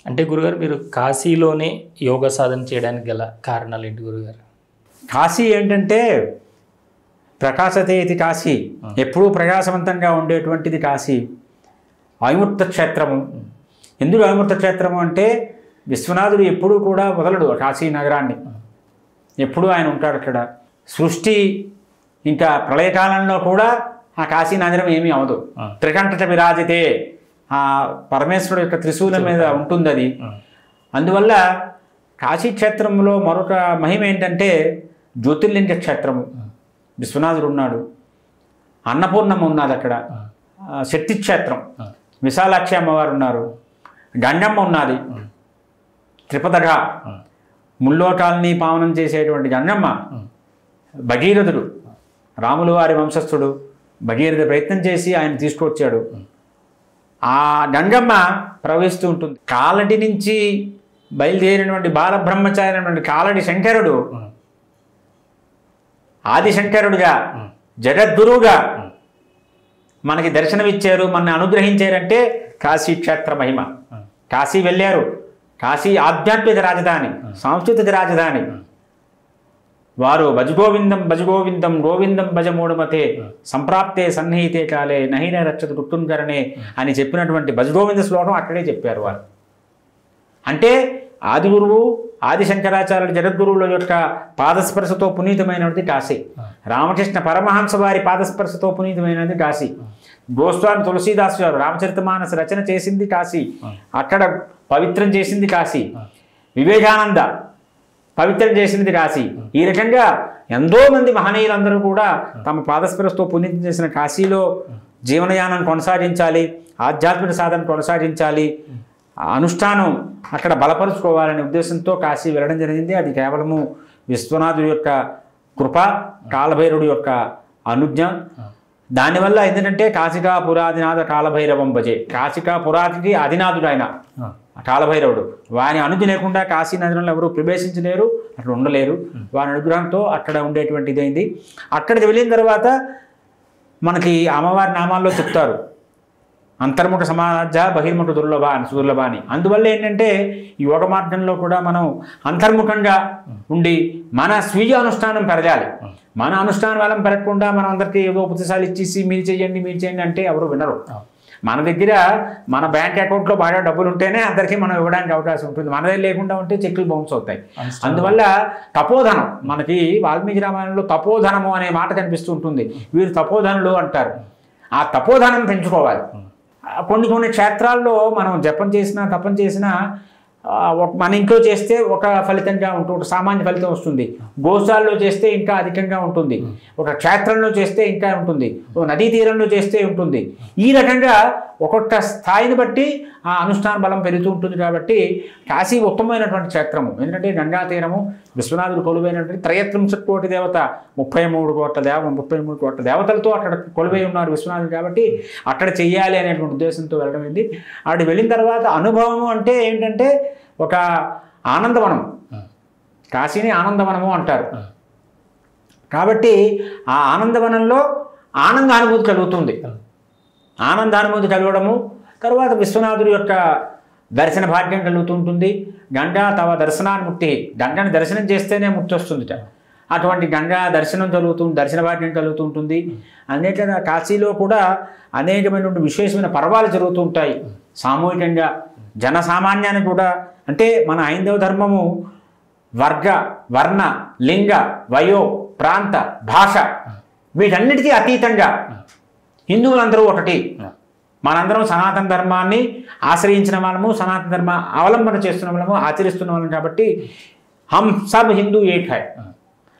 అంటే గురుగారు మీరు కాశీలోనే యోగ సాధన చేయడానికి గల కారణాలు ఏంటి గురుగారు? కాశీ ఏంటంటే ప్రకాశతే ఇది కాశీ, ఎప్పుడూ ప్రకాశవంతంగా ఉండేటువంటిది కాశీ. వైముక్త క్షేత్రము. ఎందుకు వైముక్త క్షేత్రము అంటే విశ్వనాథుడు ఎప్పుడూ కూడా వదలడు కాశీ నగరాన్ని, ఎప్పుడూ ఆయన ఉంటాడు అక్కడ. సృష్టి ఇంకా ప్రళయకాలంలో కూడా ఆ కాశీ నగరం ఏమీ అవదు. త్రికంఠ విరాజితే, ఆ పరమేశ్వరుడు యొక్క త్రిశూలం మీద ఉంటుంది అది. అందువల్ల కాశీ క్షేత్రంలో మరొక మహిమ ఏంటంటే జ్యోతిర్లింగ క్షేత్రము. విశ్వనాథుడు ఉన్నాడు, అన్నపూర్ణమ్మ ఉన్నది అక్కడ, శక్తి క్షేత్రం, విశాలాక్షి అమ్మవారు ఉన్నారు, గంగమ్మ ఉన్నది, త్రిపదగా ముల్లోకాల్ని పావనం చేసేటువంటి గంగమ్మ, భగీరథుడు రాములు వారి వంశస్థుడు, భగీరథ ప్రయత్నం చేసి ఆయన తీసుకొచ్చాడు. ఆ గంగమ్మ ప్రవహిస్తూ ఉంటుంది. కాలటి నుంచి బయలుదేరినటువంటి బాలబ్రహ్మచారి అయినటువంటి కాలటి శంకరుడు ఆదిశంకరుడిగా జగద్గురువుగా మనకి దర్శనమిచ్చారు, మనని అనుగ్రహించారంటే కాశీ క్షేత్ర మహిమ. కాశీ వెళ్ళారు. కాశీ ఆధ్యాత్మిక రాజధాని, సాంస్కృతిక రాజధాని. వారు భజగోవిందం భజగోవిందం గోవిందం భజ మూఢమతే సంప్రాప్తే సన్నిహితే కాలే నహిన రక్షత గుర్తుంకరణే అని చెప్పినటువంటి భజగోవింద శ్లోకం అక్కడే చెప్పారు వారు. అంటే ఆది గురువు ఆదిశంకరాచార్యులు జగద్గురువుల యొక్క పాదస్పర్శతో పునీతమైనది కాశీ. రామకృష్ణ పరమహంస వారి పాదస్పర్శతో పునీతమైనది కాశీ. గోస్వామి తులసీదాసు గారు రామచరితమానస రచన చేసింది కాశీ, అక్కడ పవిత్రం చేసింది కాశీ. వివేకానంద పవిత్రం చేసినది కాశీ. ఈ రకంగా ఎంతో మంది మహనీయులందరూ కూడా తమ పాదస్పర్శతో పునీతం చేసిన కాశీలో జీవనయానం కొనసాగించాలి, ఆధ్యాత్మిక సాధన కొనసాగించాలి, అనుష్ఠానం అక్కడ బలపరుచుకోవాలనే ఉద్దేశంతో కాశీ వెళ్ళడం జరిగింది. అది కేవలము విశ్వనాథుడి యొక్క కృప, కాలభైరవుడి యొక్క అనుజ్ఞ. దానివల్ల ఏంటంటే కాశికా పురాదినాథ కాలభైరవం భజే, కాశికా పురాదికి అధినాథుడు ఆయన కాలభైరవుడు. వారి అనుజ్ఞ లేకుండా కాశీ నగరంలో ఎవరు ప్రవేశించలేరు, అక్కడ ఉండలేరు. వారి అనుగ్రహంతో అక్కడ ఉండేటువంటి ఇదైంది. అక్కడికి వెళ్ళిన తర్వాత మనకి అమ్మవారి నామాల్లో చెప్తారు అంతర్ముఖ సమాజ బహిర్ముఖ దుర్లభ అని, సుదుర్లభ అని. అందువల్ల ఏంటంటే ఈ యోగ మార్గంలో కూడా మనం అంతర్ముఖంగా ఉండి మన స్వీయ అనుష్ఠానం పెరగాలి. మన అనుష్ఠానం వల్ల పెరగకుండా మనం అందరికీ ఏదో ఉపదేశాలు ఇచ్చేసి మీరు చేయండి అంటే ఎవరు వినరు. మన దగ్గర మన బ్యాంక్ అకౌంట్లో బాగా డబ్బులు ఉంటేనే అందరికీ మనం ఇవ్వడానికి అవకాశం ఉంటుంది. మన దగ్గర లేకుండా ఉంటే చెక్కులు బౌన్స్ అవుతాయి. అందువల్ల తపోధనం, మనకి వాల్మీకి రామాయణంలో తపోధనము అనే మాట కనిపిస్తూ ఉంటుంది. వీరు తపోధనులు అంటారు. ఆ తపోధనం పెంచుకోవాలి. కొన్ని క్షేత్రాల్లో మనం జపం చేసినా తపం చేసినా మన ఇంట్లో చేస్తే ఒక ఫలితంగా ఉంటుంది, సామాన్య ఫలితం వస్తుంది. గోశాలలో చేస్తే ఇంకా అధికంగా ఉంటుంది, ఒక క్షేత్రంలో చేస్తే ఇంకా ఉంటుంది, ఒక నదీ తీరంలో చేస్తే ఉంటుంది. ఈ రకంగా ఒక్కొక్క స్థాయిని బట్టి ఆ అనుష్ఠాన బలం పెరుగుతూ ఉంటుంది. కాబట్టి కాశీ ఉత్తమమైనటువంటి క్షేత్రము. ఎందుకంటే గంగా తీరము, విశ్వనాథుడు కొలువైనటువంటి 33 కోటి దేవత, 33 కోట్ల దేవతలతో అక్కడ కొలువై ఉన్నారు విశ్వనాథుడు. కాబట్టి అక్కడ చెయ్యాలి అనేటువంటి ఉద్దేశంతో వెళ్ళడం ఏంటి. అక్కడికి వెళ్ళిన తర్వాత అనుభవము అంటే ఏంటంటే ఒక ఆనందవనం. కాశీని ఆనందవనము అంటారు. కాబట్టి ఆ ఆనందవనంలో ఆనందానుభూతి కలుగుతుంది. ఆనందానుభూతి కలగడము, తర్వాత విశ్వనాథుడి యొక్క దర్శన భాగ్యం కలుగుతుంటుంది. గంగా తవ దర్శనాన్ముక్తి, గంగని దర్శనం చేస్తేనే ముక్తి వస్తుందిట. అటువంటి గంగా దర్శనం దర్శన భాగ్యం కలుగుతూ ఉంటుంది. అనేక కాశీలో కూడా అనేకమైనటువంటి విశేషమైన పర్వాలు జరుగుతూ ఉంటాయి సామూహికంగా. జనసామాన్యాన్ని కూడా, అంటే మన హైందవ ధర్మము వర్గ వర్ణ లింగ వయో ప్రాంత భాష వీటన్నిటికీ అతీతంగా హిందువులందరూ ఒకటి. మనందరం సనాతన ధర్మాన్ని ఆశ్రయించిన వాళ్ళము, సనాతన ధర్మ అవలంబన చేస్తున్న వాళ్ళము, ఆచరిస్తున్న వాళ్ళం. కాబట్టి హమ్ సబ్ హిందూ ఏక్ హై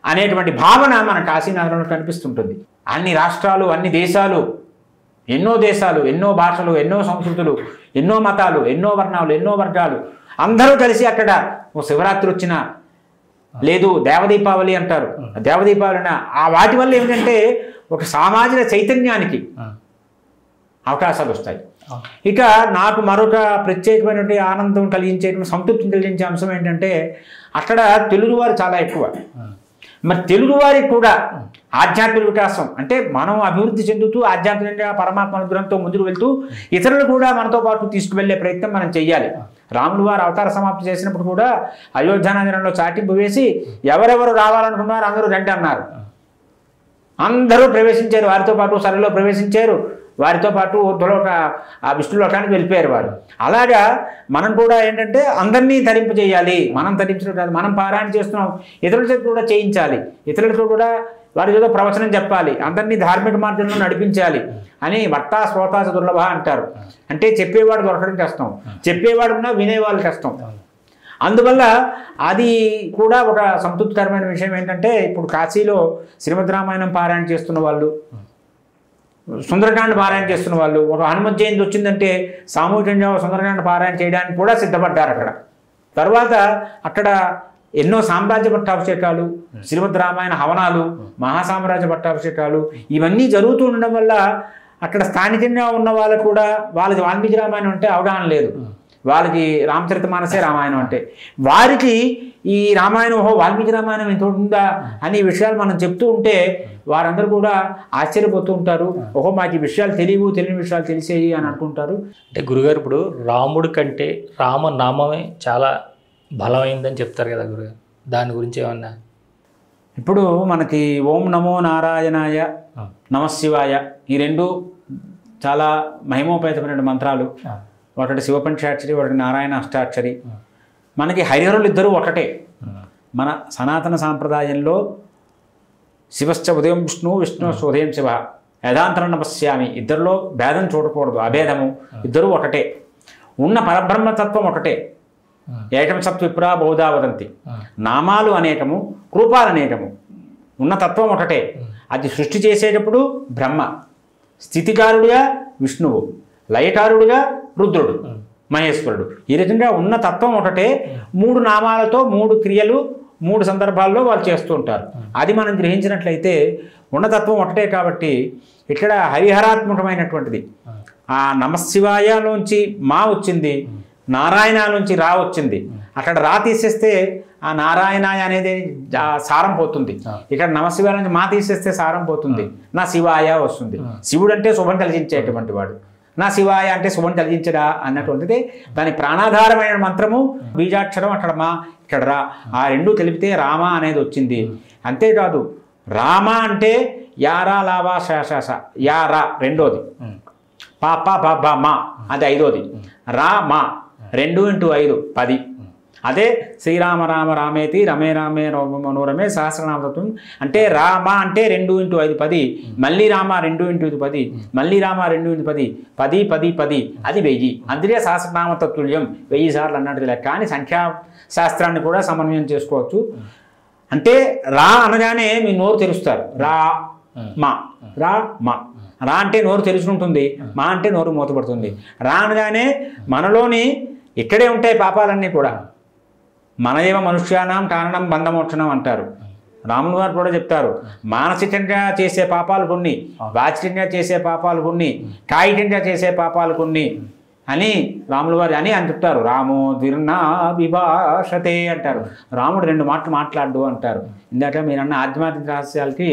అనేటువంటి భావన మన కాశీనగరంలో కనిపిస్తుంటుంది. అన్ని రాష్ట్రాలు, అన్ని దేశాలు, ఎన్నో దేశాలు, ఎన్నో భాషలు, ఎన్నో సంస్కృతులు, ఎన్నో మతాలు, ఎన్నో వర్ణాలు, ఎన్నో వర్గాలు అందరూ కలిసి అక్కడ ఓ శివరాత్రి వచ్చిన, లేదు దేవదీపావళి అంటారు, దేవదీపావళి ఆ వాటి వల్ల ఏమిటంటే ఒక సామాజిక చైతన్యానికి అవకాశాలు వస్తాయి. ఇక నాకు మరొక ప్రత్యేకమైనటువంటి ఆనందం కలిగించేటువంటి, సంతృప్తిని కలిగించే అంశం ఏంటంటే అక్కడ తెలుగువారు చాలా ఎక్కువ. మరి తెలుగువారికి కూడా ఆధ్యాత్మిక వికాసం అంటే మనం అభివృద్ధి చెందుతూ ఆధ్యాత్మికంగా పరమాత్మ అనుగ్రహంతో ముందుకు వెళ్తూ ఇతరులు కూడా మనతో పాటు తీసుకువెళ్ళే ప్రయత్నం మనం చెయ్యాలి. రాములు వారు అవతార సమాప్తి చేసినప్పుడు కూడా అయోధ్యానగరంలో చాటింపు వేసి ఎవరెవరు రావాలనుకున్నారు అందరూ రండి అన్నారు. అందరూ ప్రవేశించారు, వారితో పాటు సరలో ప్రవేశించారు, వారితో పాటు ఊర్ధ్వలోక ఆ విష్ణులోకానికి వెళ్ళిపోయారు వారు. అలాగా మనం కూడా ఏంటంటే అందరినీ తరింపజేయాలి. మనం తరించడం కాదు, మనం పారాయణ చేస్తున్నాం, ఇతరులతో కూడా చేయించాలి, ఇతరులతో కూడా వారి ఏదో ప్రవచనం చెప్పాలి, అందరినీ ధార్మిక మార్గంలో నడిపించాలి అని వర్తా శ్రోతాచ దుర్లభ అంటారు. అంటే చెప్పేవాడు దొరకడం కష్టం, చెప్పేవాడు ఉన్నా వినేవాళ్ళు కష్టం. అందువల్ల అది కూడా ఒక సంతృప్తికరమైన విషయం. ఏంటంటే ఇప్పుడు కాశీలో శ్రీమద్ రామాయణం పారాయణ చేస్తున్న వాళ్ళు, సుందరకాండ పారాయణ చేస్తున్న వాళ్ళు, ఒక హనుమత్ జయంతి వచ్చిందంటే సామూహికంగా సుందరకాండ పారాయణ చేయడానికి కూడా సిద్ధపడ్డారు అక్కడ. తర్వాత అక్కడ ఎన్నో సామ్రాజ్య పట్టాభిషేకాలు, శ్రీమద్ రామాయణ హవనాలు, మహాసామ్రాజ్య పట్టాభిషేకాలు ఇవన్నీ జరుగుతూ ఉండడం వల్ల అక్కడ స్థానికంగా ఉన్న వాళ్ళకు కూడా వాళ్ళకి వాల్మీకి రామాయణం అంటే అవగాహన లేదు, వాళ్ళకి రామచరితమానసే రామాయణం అంటే, వారికి ఈ రామాయణం ఓహో వాల్మీకి రామాయణం ఇంత ఉందా అనే విషయాలు మనం చెప్తూ ఉంటే వారందరూ కూడా ఆశ్చర్యపోతూ ఉంటారు. ఓహో మాకు ఈ విషయాలు తెలియని విషయాలు తెలిసేయి అని అనుకుంటారు. అంటే గురుగారు ఇప్పుడు రాముడి కంటే రామనామమే చాలా బలమైందని చెప్తారు కదా గురుగారు, దాని గురించి ఏమన్నా? ఇప్పుడు మనకి ఓం నమో నారాయణాయ, నమశివాయ ఈ రెండు చాలా మహిమోపేతమైన మంత్రాలు. ఒకటి శివపంచాక్షరి, ఒకటి నారాయణ అష్టాక్షరి. మనకి హరిహరులు ఇద్దరు ఒకటే. మన సనాతన సాంప్రదాయంలో శివశ్చ ఉదయం విష్ణు, విష్ణు ఉదయం శివ, యథాంతరం నమస్యామి. ఇద్దరిలో భేదం చూడకూడదు, అభేదము, ఇద్దరు ఒకటే. ఉన్న పరబ్రహ్మతత్వం ఒకటే. ఏకం సత్విప్రా బహుధా వదంతి. నామాలు అనేకము, రూపాలు అనేకము, ఉన్న తత్వం ఒకటే. అది సృష్టి చేసేటప్పుడు బ్రహ్మ, స్థితికారుడుగా విష్ణువు, లయకారుడుగా రుద్రుడు, మహేశ్వరుడు. ఈ రకంగా ఉన్న తత్వం ఒకటే. మూడు నామాలతో మూడు క్రియలు మూడు సందర్భాల్లో వాళ్ళు చేస్తూ ఉంటారు. అది మనం గ్రహించినట్లయితే ఉన్నతత్వం ఒకటే. కాబట్టి ఇక్కడ హరిహరాత్మకమైనటువంటిది. ఆ నమశివాయలోంచి మా వచ్చింది, నారాయణలోంచి రా వచ్చింది. అక్కడ రా తీసేస్తే ఆ నారాయణాయ అనేది సారం పోతుంది. ఇక్కడ నమశివాయ నుంచి మా తీసేస్తే సారం పోతుంది, నా శివాయ వస్తుంది. శివుడు అంటే శుభం కలిగించేటువంటి వాడు, నా శివాయ అంటే శుభం కలిగించడా అన్నటువంటిది దాని ప్రాణాధారమైన మంత్రము. బీజాక్షరం అక్కడ మా, ఇక్కడ రా, ఆ రెండు కలిపితే రామ అనేది వచ్చింది. అంతేకాదు రామ అంటే యారా లావా శాశాస, యారా రెండోది, పాప బాబా మా అది ఐదోది, రా మా 2 × 5 10. అదే శ్రీరామ రామ రామేతి రమే రామే మనోరమే సహస్రనామతత్వం. అంటే రామ అంటే 2 × 5 10, మళ్ళీ రామ 2 × 5 10, మళ్ళీ రామ 2 × 10 10 10 10, అది 1000. అందుకే సహస్రనామతత్తుల్యం 1000 సార్లు అన్నట్టు లెక్క. కానీ సంఖ్యాశాస్త్రాన్ని కూడా సమన్వయం చేసుకోవచ్చు. అంటే రా అనగానే మీ నోరు తెరుస్తారు, రా మా, రా మా. రా అంటే నోరు తెరుచుకుంటుంది, మా అంటే నోరు మూతపడుతుంది. రా అనగానే మనలోని ఇక్కడే ఉంటాయి పాపాలన్నీ కూడా. మనదేవ మనుష్యానాం కారణం బంధమోక్షణం అంటారు. రాములు వారు కూడా చెప్తారు, మానసికంగా చేసే పాపాలు కొన్ని, వాచికంగా చేసే పాపాలు కొన్ని, కాయికంగా చేసే పాపాలు కొన్ని అని రాములు వారు అని చెప్తారు. రామో ద్విర్నా విభాషతే అంటారు. రాముడు 2 మాటలు మాట్లాడు అంటారు. ఇందాక మీరన్న ఆధ్యాత్మిక రహస్యాలకి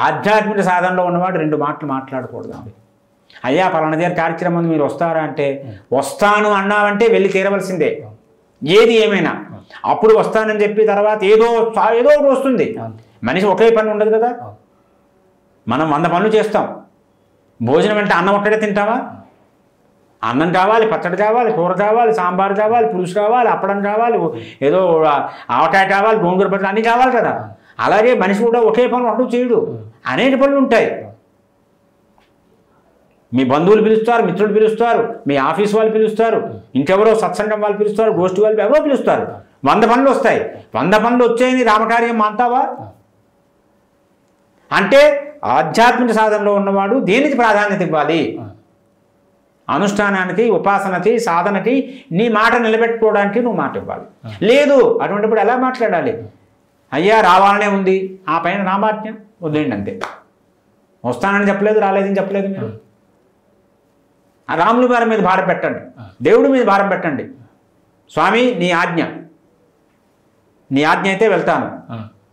ఆధ్యాత్మిక సాధనలో ఉన్నవాడు 2 మాటలు మాట్లాడకూడదు. అయ్యా పలానా దగ్గర కార్యక్రమం మీరు వస్తారా అంటే, వస్తాను అన్నావంటే వెళ్ళి తీరవలసిందే, ఏది ఏమైనా. అప్పుడు వస్తానని చెప్పి తర్వాత ఏదో ఒకటి వస్తుంది. మనిషి ఒకే పని ఉండదు కదా. మనం 100 పనులు చేస్తాం. భోజనం అంటే అన్నం ఒక్కడే తింటావా? అన్నం కావాలి, పచ్చడి కావాలి, కూర కావాలి, సాంబార్ కావాలి, పులుసు కావాలి, అప్పడం కావాలి, ఏదో ఆవకాయ కావాలి, గోంగూర పచ్చడి అన్నీ కావాలి కదా. అలాగే మనిషి కూడా ఒకే పనులు అంటూ చేయడు, అనేక పనులు ఉంటాయి. మీ బంధువులు పిలుస్తారు, మిత్రులు పిలుస్తారు, మీ ఆఫీస్ వాళ్ళు పిలుస్తారు, ఇంకెవరో సత్సంగం వాళ్ళు పిలుస్తారు, గోష్ఠి వాళ్ళు ఎవరో పిలుస్తారు. 100 పనులు వస్తాయి. 100 పనులు వచ్చాయని రామకార్యం అంటావా? అంటే ఆధ్యాత్మిక సాధనలో ఉన్నవాడు దేనికి ప్రాధాన్యత ఇవ్వాలి? అనుష్ఠానానికి, ఉపాసనకి, సాధనకి, నీ మాట నిలబెట్టుకోవడానికి నువ్వు మాట ఇవ్వాలి. లేదు అటువంటిప్పుడు ఎలా మాట్లాడాలి? అయ్యా రావాలనే ఉంది, ఆ పైన రామాజ్ఞ వదిలేండి అంతే. వస్తానని చెప్పలేదు, రాలేదని చెప్పలేదు. మీరు రాముల వారి మీద భారం పెట్టండి, దేవుడి మీద భారం పెట్టండి. స్వామి నీ ఆజ్ఞ, నీ ఆజ్ఞ అయితే వెళ్తాను,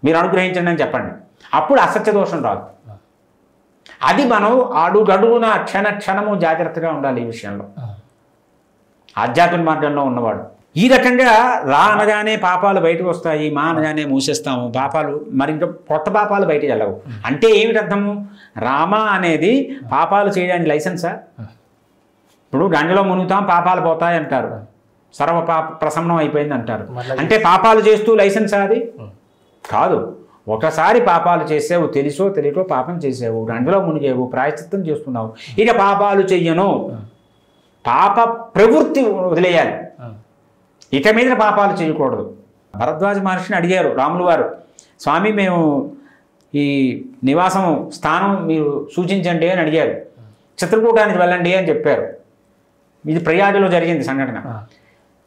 మీరు అనుగ్రహించండి అని చెప్పండి. అప్పుడు అసత్య దోషం రాదు. అది మనం అడుగడుగున క్షణము జాగ్రత్తగా ఉండాలి ఈ విషయంలో. ఆధ్యాత్మిక మార్గంలో ఉన్నవాడు. ఈ రకంగా రా అనగానే పాపాలు బయటకు వస్తాయి, మా అనగానే మూసేస్తాము, పాపాలు మరింత కొత్త పాపాలు బయటకు వెళ్ళవు. అంటే ఏమిటి అర్థము? రామ అనేది పాపాలు చేయడానికి లైసెన్సా? ఇప్పుడు గంగలో మునుగుతాం పాపాలు పోతాయి అంటారు, సర్వ పాప ప్రసమనం అయిపోయింది అంటారు. అంటే పాపాలు చేస్తూ లైసెన్సా అది? కాదు. ఒకసారి పాపాలు చేసావు, తెలుసో తెలియకో పాపం చేసావు, గంగలో మునిగేవు, ప్రాయశ్చిత్తం చేస్తున్నావు, ఇక పాపాలు చెయ్యను, పాప ప్రవృత్తి వదిలేయాలి, ఇక మీద పాపాలు చేయకూడదు. భరద్వాజ మహర్షిని అడిగారు రాములు వారు, స్వామి మేము ఈ నివాసం స్థానం మీరు సూచించండి అని అడిగారు. చిత్రకూటానికి వెళ్ళండి అని చెప్పారు. ఇది ప్రయాగలో జరిగింది సంఘటన.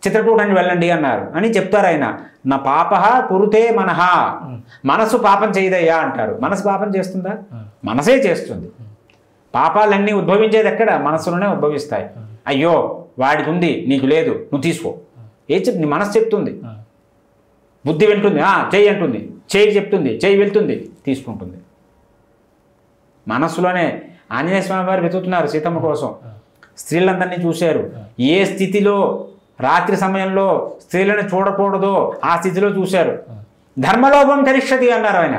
చిత్రకూటానికి వెళ్ళండి అన్నారు అని చెప్తారు ఆయన. నా పాప కురుతే మనహ, మనసు పాపం చేయదయ్యా అంటారు. మనసు పాపం చేస్తుందా? మనసే చేస్తుంది. పాపాలన్నీ ఉద్భవించేది ఎక్కడ? మనసులోనే ఉద్భవిస్తాయి. అయ్యో వాడికి ఉంది నీకు లేదు, నువ్వు తీసుకో, ఏ చెప్ నీ మనసు చెప్తుంది, బుద్ధి వింటుంది, చెయ్యి అంటుంది, చేయి చెప్తుంది, చేయి వెళ్తుంది, తీసుకుంటుంది. మనస్సులోనే ఆంజనేయ స్వామి వారు వెతుకుతున్నారు సీతమ్మ కోసం. స్త్రీలందరినీ చూశారు. ఏ స్థితిలో రాత్రి సమయంలో స్త్రీలను చూడకూడదో ఆ స్థితిలో చూశారు. ధర్మలోపం కరిష్యతి అన్నారు ఆయన.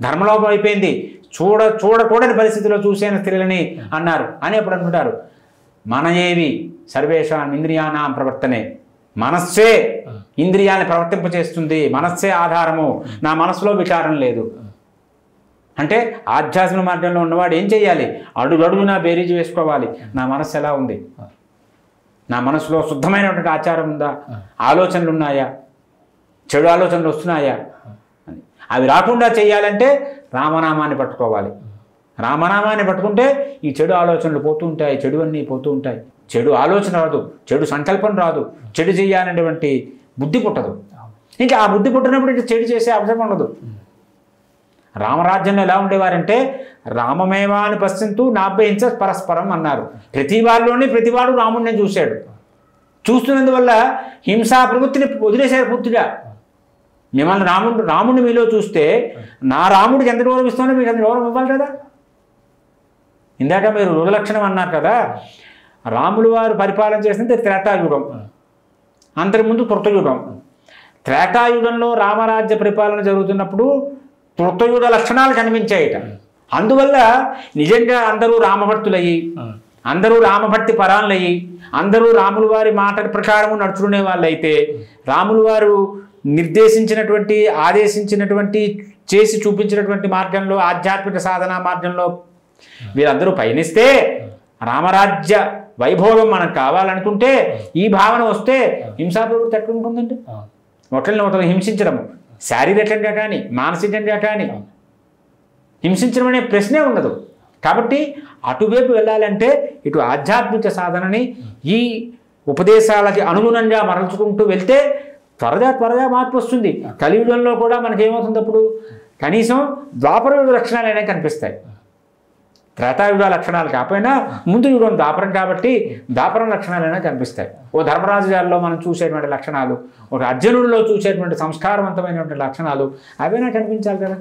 ధర్మలోపం అయిపోయింది, చూడకూడని పరిస్థితిలో చూశాను స్త్రీలని అన్నారు అని ఎప్పుడు అనుకుంటారు. మన ఏవి సర్వేషాం ఇంద్రియానాం ప్రవర్తనే, మనస్సే ఇంద్రియాన్ని ప్రవర్తింపచేస్తుంది, మనస్సే ఆధారము, నా మనసులో విచారం లేదు. అంటే ఆధ్యాత్మిక మార్గంలో ఉన్నవాడు ఏం చేయాలి? అడుగడుగునా బేరీజు వేసుకోవాలి. నా మనస్సు ఎలా ఉంది, నా మనసులో శుద్ధమైనటువంటి ఆచారం ఉందా, ఆలోచనలు ఉన్నాయా, చెడు ఆలోచనలు వస్తున్నాయా అని. అవి రాకుండా చేయాలంటే రామనామాన్ని పట్టుకోవాలి. రామనామాన్ని పట్టుకుంటే ఈ చెడు ఆలోచనలు పోతూ ఉంటాయి, చెడు అన్నీ పోతూ ఉంటాయి. చెడు ఆలోచన రాదు, చెడు సంకల్పం రాదు, చెడు చేయాలనేటువంటి బుద్ధి పుట్టదు. ఇంకా ఆ బుద్ధి పుట్టినప్పుడు ఇంకా చెడు చేసే అవసరం ఉండదు. రామరాజ్యంలో ఎలా ఉండేవారంటే రామమేవాని పశ్చింతు నాభ్యహింస పరస్పరం అన్నారు. ప్రతి వారిలోనే ప్రతివాడు రాముడిని చూశాడు. చూస్తున్నందువల్ల హింసా ప్రవృత్తిని వదిలేశారు పూర్తిగా. మిమ్మల్ని రాముడిని మీలో చూస్తే నా రాముడికి ఎంత గౌరవం ఇస్తానో మీకు ఎంత గౌరవం ఇవ్వాలి కదా. ఇందాక మీరు రుణలక్షణం అన్నారు కదా, రాములు వారు పరిపాలన చేసింది త్రేతాయుగం, అంతకుముందు కృతయుగం. త్రేతాయుగంలో రామరాజ్య పరిపాలన జరుగుతున్నప్పుడు కృతయుగ లక్షణాలు కనిపించాయిట. అందువల్ల నిజంగా అందరూ రామభక్తులయ్యి, అందరూ రామభక్తి పరాలయ్యి, అందరూ రాములు వారి మాట ప్రకారం నడుచుకునే వాళ్ళు అయితే, రాములు వారు నిర్దేశించినటువంటి ఆదేశించినటువంటి చేసి చూపించినటువంటి మార్గంలో ఆధ్యాత్మిక సాధన మార్గంలో వీరందరూ పయనిస్తే రామరాజ్య వైభోగం మనకు కావాలనుకుంటే ఈ భావన వస్తే హింసా ప్రవృత్తి ఎట్లుంటుందండి? ఒకరిని హింసించడము శారీరకంగా కానీ మానసికంగా కానీ హింసించడం అనే ప్రశ్నే ఉండదు. కాబట్టి అటువైపు వెళ్ళాలంటే ఇటు ఆధ్యాత్మిక సాధనని ఈ ఉపదేశాలకి అనుగుణంగా మరల్చుకుంటూ వెళ్తే త్వరగా మార్పు వస్తుంది. కలియుగంలో కూడా మనకేమవుతుంది అప్పుడు? కనీసం ద్వాపరయుగ లక్షణాలైనా కనిపిస్తాయి. త్రేతాయుగ లక్షణాలు కాకపోయినా ముందు యుగం ద్వాపరం కాబట్టి ద్వాపరం లక్షణాలైనా కనిపిస్తాయి. ఓ ధర్మరాజు గారిలో మనం చూసేటువంటి లక్షణాలు, ఒక అర్జునుడిలో చూసేటువంటి సంస్కారవంతమైనటువంటి లక్షణాలు అవైనా కనిపించాలి కదా.